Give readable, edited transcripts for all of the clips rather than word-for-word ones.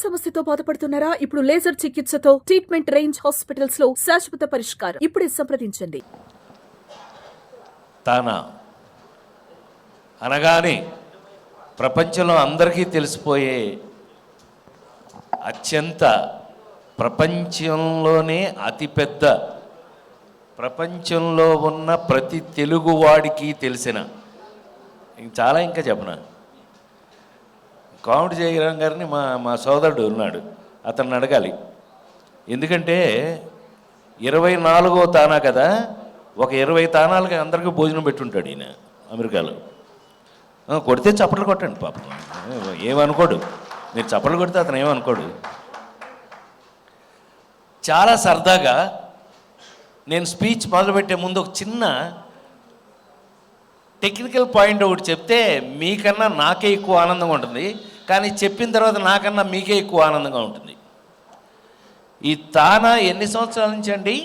సమస్యతో బాధపడుతున్నారా? ఇప్పుడు లేజర్ చికిత్సతో ట్రీట్మెంట్ రేంజ్ హాస్పిటల్స్ లో శాశ్వత పరిష్కారం. ఇప్పుడే సంప్రదించండి. తానా అనగానే ప్రపంచంలో అందరికీ తెలిసిపోయే అత్యంత ప్రపంచంలోనే అతిపెద్ద, ప్రపంచంలో ఉన్న ప్రతి తెలుగువాడికి తెలిసిన, ఇంకా చెప్పనా, కామెడీ జయరాం గారిని మా సోదరుడు ఉన్నాడు, అతన్ని అడగాలి. ఎందుకంటే 24వ తానా కదా, ఒక 20 తానాలకి అందరికీ భోజనం పెట్టుంటాడు ఈయన అమెరికాలో. కొడితే చప్పట్లు కొట్టండి పాపం, ఏమనుకోడు. మీరు చప్పట్లు కొడితే అతను ఏమనుకోడు. చాలా సరదాగా నేను స్పీచ్ మొదలుపెట్టే ముందు ఒక చిన్న టెక్నికల్ పాయింట్ ఒకటి చెప్తే మీకన్నా నాకే ఎక్కువ ఆనందంగా ఉంటుంది, కానీ చెప్పిన తర్వాత నాకన్నా మీకే ఎక్కువ ఆనందంగా ఉంటుంది. ఈ తానా ఎన్ని సంవత్సరాల నుంచి అండి?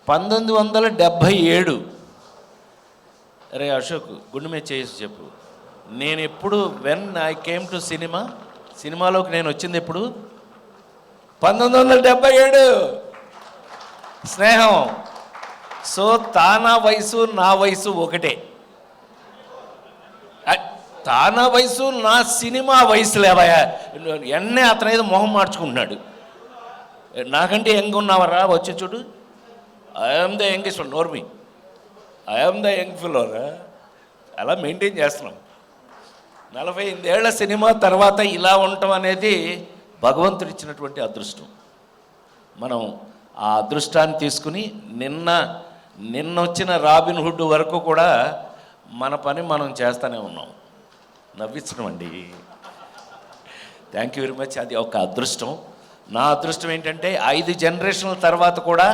1977. అరే అశోక్, గుండె మీద చేసి చెప్పు. నేను ఎప్పుడు వెన్ ఐ కేమ్ టు సినిమాలోకి నేను వచ్చింది ఎప్పుడు? 1977 స్నేహం. సో తానా వయసు నా వయసు ఒకటే. తానా వయసు నా సినిమా వయసు లేవయా. ఎన్నే అతనేదో మొహం మార్చుకుంటున్నాడు. నాకంటే యంగ్ ఉన్నావరా, వచ్చి చూడు. ఐఎమ్ ద యంగెస్ట్ వన్, నోర్మి. ఐఎమ్ ద యంగ్ ఫిలోరా. అలా మెయింటైన్ చేస్తున్నాం. 48 ఏళ్ల సినిమా తర్వాత ఇలా ఉండటం అనేది భగవంతుడు ఇచ్చినటువంటి అదృష్టం. మనం ఆ అదృష్టాన్ని తీసుకుని నిన్న వచ్చిన రాబిన్ హుడ్ వరకు కూడా మన పని మనం చేస్తూనే ఉన్నాం. నవ్వించడం అండి. Thank you very much. అది ఒక అదృష్టం. నా అదృష్టం ఏంటంటే 5 జనరేషన్ల తర్వాత కూడా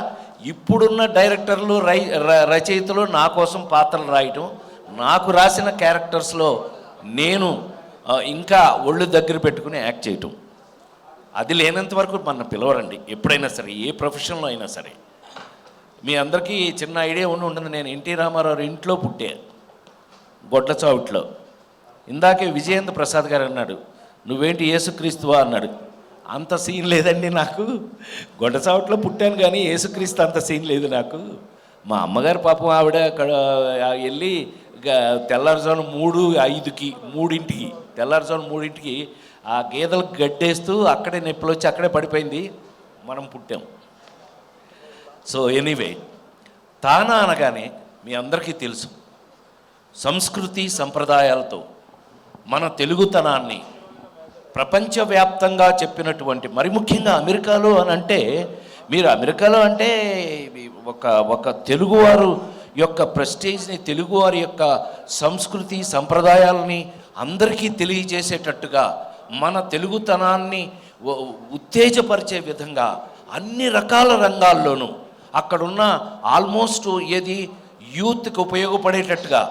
ఇప్పుడున్న డైరెక్టర్లు రచయితలు నా కోసం పాత్రలు రాయటం, నాకు రాసిన క్యారెక్టర్స్లో నేను ఇంకా ఒళ్ళు దగ్గర పెట్టుకుని యాక్ట్ చేయటం, అది లేనంత వరకు మన పిలవరండి ఎప్పుడైనా సరే, ఏ ప్రొఫెషన్లో అయినా సరే. మీ అందరికీ చిన్న ఐడియా ఉంటుంది. నేను ఎన్టీ రామారావు ఇంట్లో పుట్టే, గొడ్లచావుట్లో. ఇందాకే విజయేంద్ర ప్రసాద్ గారు అన్నాడు, నువ్వేంటి యేసుక్రీస్తువా అన్నాడు. అంత సీన్ లేదండి నాకు. గొడ్డచావుట్లో పుట్టాను కానీ యేసుక్రీస్తు అంత సీన్ లేదు నాకు. మా అమ్మగారు పాపం ఆవిడ అక్కడ వెళ్ళి తెల్లారుజాము 3:05కి తెల్లారుజాము 3ంటికి ఆ గేదెలకు గడ్డేస్తూ అక్కడే నొప్పులు వచ్చి అక్కడే పడిపోయింది. మనం పుట్టాం. సో ఎనీవే, తానా అనగానే మీ అందరికీ తెలుసు, సంస్కృతి సంప్రదాయాలతో మన తెలుగుతనాన్ని ప్రపంచవ్యాప్తంగా చెప్పినటువంటి, మరి ముఖ్యంగా అమెరికాలో అని అంటే, మీరు అమెరికాలో అంటే ఒక తెలుగువారు యొక్క ప్రెస్టేజ్ని, తెలుగువారి యొక్క సంస్కృతి సంప్రదాయాలని అందరికీ తెలియజేసేటట్టుగా, మన తెలుగుతనాన్ని ఉత్తేజపరిచే విధంగా అన్ని రకాల రంగాల్లోనూ అక్కడున్న ఆల్మోస్ట్ యూత్కి ఉపయోగపడేటట్టుగా.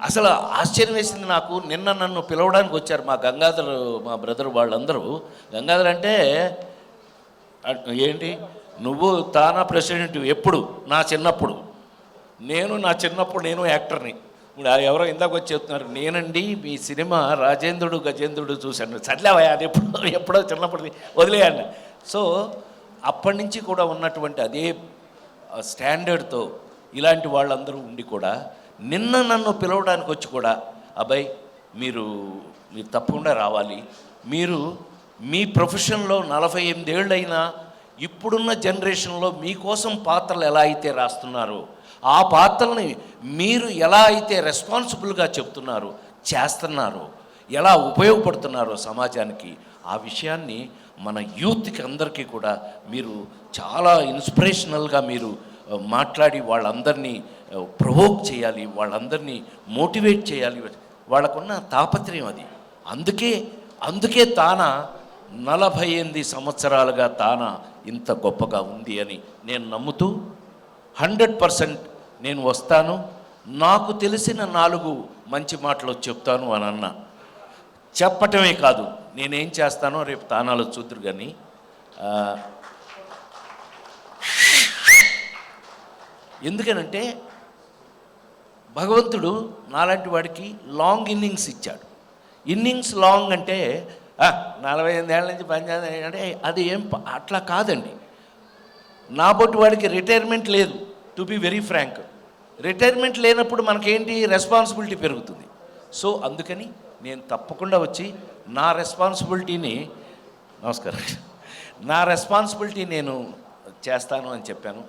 అసలు ఆశ్చర్యం వేసింది నాకు. నిన్న నన్ను పిలవడానికి వచ్చారు మా గంగాధర్, మా బ్రదర్ వాళ్ళందరూ. గంగాధర్ అంటే ఏంటి, నువ్వు తానా ప్రెసిడెంట్ ఎప్పుడు? నా చిన్నప్పుడు నేను యాక్టర్ని. ఇప్పుడు ఎవరో ఇందాక వచ్చి చెప్తున్నారు, నేనండి మీ సినిమా రాజేంద్రుడు గజేంద్రుడు చూశాను. చదిలేవా, అది ఎప్పుడో చిన్నప్పటిది వదిలేయండి. సో అప్పటి నుంచి కూడా ఉన్నటువంటి అదే స్టాండర్డ్తో ఇలాంటి వాళ్ళందరూ ఉండి కూడా నిన్న నన్ను పిలవడానికి వచ్చి కూడా, అబ్బాయి మీరు తప్పకుండా రావాలి, మీరు మీ ప్రొఫెషన్లో 48 ఏళ్ళైనా ఇప్పుడున్న జనరేషన్లో మీకోసం పాత్రలు ఎలా అయితే రాస్తున్నారో, ఆ పాత్రల్ని మీరు ఎలా అయితే రెస్పాన్సిబుల్గా చెప్తున్నారో, చేస్తున్నారో, ఎలా ఉపయోగపడుతున్నారో సమాజానికి, ఆ విషయాన్ని మన యూత్కి అందరికీ కూడా మీరు చాలా ఇన్స్పిరేషనల్గా మీరు మాట్లాడి వాళ్ళందరినీ ప్రొవోక్ చేయాలి, వాళ్ళందరినీ మోటివేట్ చేయాలి. వాళ్ళకున్న తాపత్రయం అది. అందుకే తానా 48 సంవత్సరాలుగా తానా ఇంత గొప్పగా ఉంది అని నేను నమ్ముతూ 100% నేను వస్తాను, నాకు తెలిసిన 4 మంచి మాటలు చెప్తాను అని అన్నా. చెప్పటమే కాదు, నేనేం చేస్తానో రేపు తానాలో చూద్దరు. కానీ ఎందుకనంటే భగవంతుడు నాలాంటి వాడికి లాంగ్ ఇన్నింగ్స్ ఇచ్చాడు. ఇన్నింగ్స్ లాంగ్ అంటే 48 ఏళ్ళ నుంచి పనిచేయాలి అంటే అది ఏం అట్లా కాదండి. నా బొట్టు వాడికి రిటైర్మెంట్ లేదు. To be very frank, retirement లేనప్పుడు మనకేంటి రెస్పాన్సిబిలిటీ పెరుగుతుంది. సో అందుకని నేను తప్పకుండా వచ్చి నా రెస్పాన్సిబిలిటీని నేను చేస్తాను అని చెప్పాను.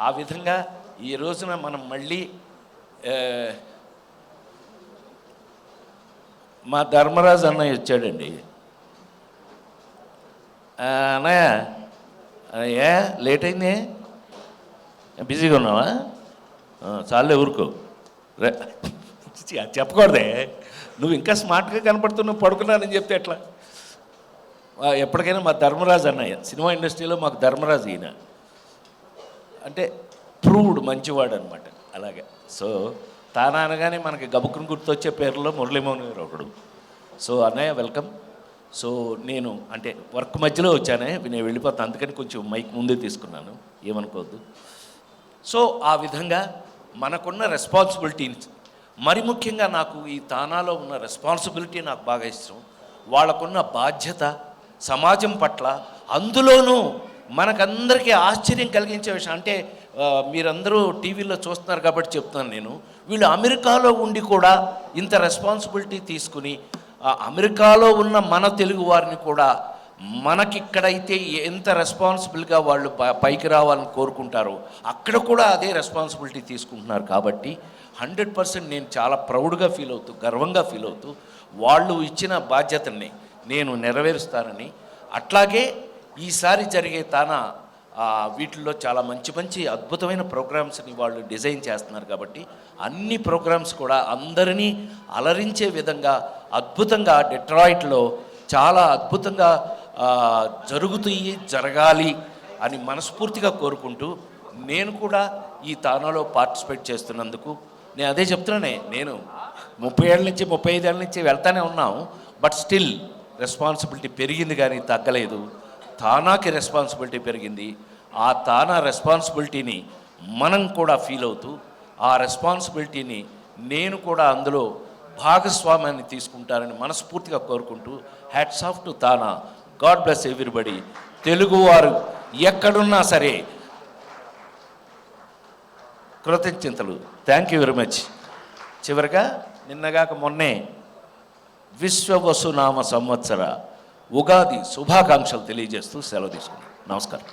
ఆ విధంగా ఈ రోజున మనం మళ్ళీ మా ధర్మరాజు అన్నయ్య వచ్చాడండి. అన్నయ్య ఏ లేట్ అయింది, బిజీగా ఉన్నావా? చాలే ఊరుకో, చెప్పకూడదే. నువ్వు ఇంకా స్మార్ట్గా కనపడుతున్నావు, పడుకున్నానని చెప్తే ఎట్లా? ఎప్పటికైనా మా ధర్మరాజు అన్నయ్య, సినిమా ఇండస్ట్రీలో మాకు ధర్మరాజు ఈయన అంటే ప్రూవ్డ్ మంచివాడు అనమాట. అలాగే సో తానా అనగానే మనకి గబుక్కుని గుర్తొచ్చే పేర్లో మురళీమోహన్ గారు ఒకడు. సో అన్నయ్య వెల్కమ్. సో నేను అంటే వర్క్ మధ్యలో వచ్చానే, నేను వెళ్ళిపోతాను, అందుకని కొంచెం మైక్ ముందే తీసుకున్నాను, ఏమనుకోవద్దు. సో ఆ విధంగా మనకున్న రెస్పాన్సిబిలిటీస్, మరి ముఖ్యంగా నాకు ఈ తానాలో ఉన్న రెస్పాన్సిబిలిటీ నాకు బాగా ఇష్టం. వాళ్ళకున్న బాధ్యత సమాజం పట్ల, అందులోనూ మనకందరికీ ఆశ్చర్యం కలిగించే విషయం అంటే మీరందరూ టీవీలో చూస్తున్నారు కాబట్టి చెప్తున్నాను నేను, వీళ్ళు అమెరికాలో ఉండి కూడా ఇంత రెస్పాన్సిబిలిటీ తీసుకుని అమెరికాలో ఉన్న మన తెలుగు వారిని కూడా మనకిక్కడైతే ఎంత రెస్పాన్సిబుల్గా వాళ్ళు పైకి రావాలని కోరుకుంటారో అక్కడ కూడా అదే రెస్పాన్సిబిలిటీ తీసుకుంటున్నారు. కాబట్టి 100% నేను చాలా ప్రౌడ్గా ఫీల్ అవుతూ, గర్వంగా ఫీల్ అవుతూ వాళ్ళు ఇచ్చిన బాధ్యతని నేను నెరవేరుస్తానని, అట్లాగే ఈసారి జరిగే వీటిల్లో చాలా మంచి మంచి అద్భుతమైన ప్రోగ్రామ్స్ని వాళ్ళు డిజైన్ చేస్తున్నారు. కాబట్టి అన్ని ప్రోగ్రామ్స్ కూడా అందరినీ అలరించే విధంగా అద్భుతంగా డెట్రాయిట్లో చాలా అద్భుతంగా జరగాలి అని మనస్ఫూర్తిగా కోరుకుంటూ, నేను కూడా ఈ తానాలో పార్టిసిపేట్ చేస్తున్నందుకు నేను అదే చెప్తున్నానే, నేను 30 ఏళ్ళ నుంచి 35 ఏళ్ళ నుంచి వెళ్తానే ఉన్నాం. బట్ స్టిల్ రెస్పాన్సిబిలిటీ పెరిగింది కానీ తగ్గలేదు. తానాకి రెస్పాన్సిబిలిటీ పెరిగింది. ఆ తానా రెస్పాన్సిబిలిటీని మనం కూడా ఫీల్ అవుతూ, ఆ రెస్పాన్సిబిలిటీని నేను కూడా అందులో భాగస్వామ్యాన్ని తీసుకుంటారని మనస్ఫూర్తిగా కోరుకుంటూ, hats off to TANA. God bless everybody. తెలుగువారు ఎక్కడున్నా సరే కృతజ్ఞతలు. Thank you very much. చివరిగా నిన్నగాక మొన్నే విశ్వవసునామ సంవత్సర ఉగాది శుభాకాంక్షలు తెలియజేస్తూ సెలవు తీసుకున్నాను. నమస్కారం.